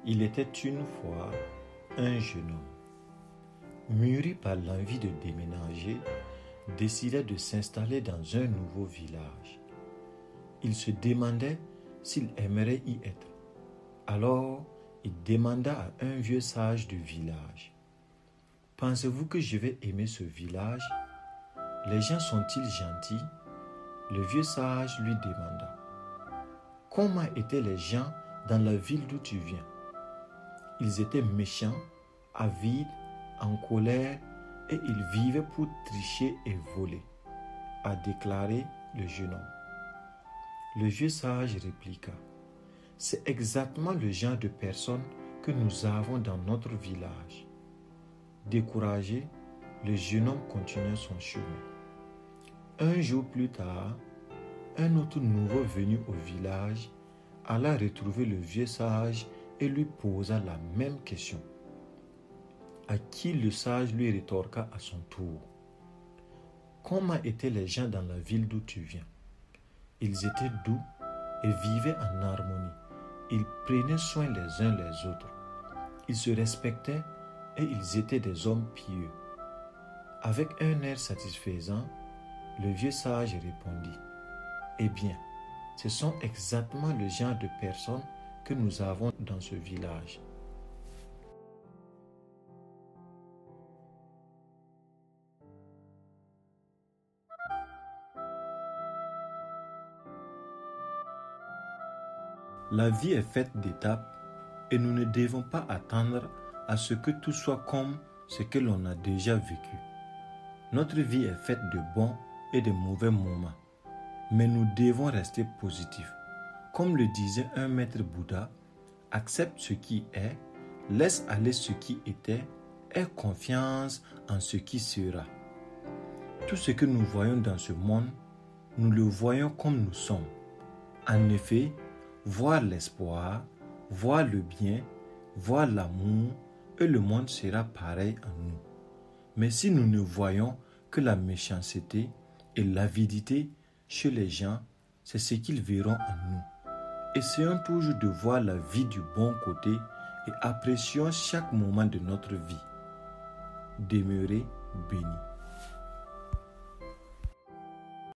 Il était une fois un jeune homme, mûri par l'envie de déménager, décida de s'installer dans un nouveau village. Il se demandait s'il aimerait y être. Alors, il demanda à un vieux sage du village: « Pensez-vous que je vais aimer ce village? Les gens sont-ils gentils ?» Le vieux sage lui demanda: « Comment étaient les gens dans la ville d'où tu viens? » « Ils étaient méchants, avides, en colère, et ils vivaient pour tricher et voler, » a déclaré le jeune homme. Le vieux sage répliqua: « C'est exactement le genre de personnes que nous avons dans notre village. » Découragé, le jeune homme continua son chemin. Un jour plus tard, un autre nouveau venu au village alla retrouver le vieux sage et lui posa la même question, à qui le sage lui rétorqua à son tour: « Comment étaient les gens dans la ville d'où tu viens? Ils étaient doux et vivaient en harmonie. Ils prenaient soin les uns les autres. Ils se respectaient et ils étaient des hommes pieux. » Avec un air satisfaisant, le vieux sage répondit: « Eh bien, ce sont exactement le genre de personnes que nous avons dans ce village. » La vie est faite d'étapes et nous ne devons pas attendre à ce que tout soit comme ce que l'on a déjà vécu. Notre vie est faite de bons et de mauvais moments, mais nous devons rester positifs. Comme le disait un maître Bouddha: « Accepte ce qui est, laisse aller ce qui était, aie confiance en ce qui sera. » Tout ce que nous voyons dans ce monde, nous le voyons comme nous sommes. En effet, voir l'espoir, voir le bien, voir l'amour, et le monde sera pareil en nous. Mais si nous ne voyons que la méchanceté et l'avidité chez les gens, c'est ce qu'ils verront en nous. Essayons toujours de voir la vie du bon côté et apprécions chaque moment de notre vie. Demeurez bénis.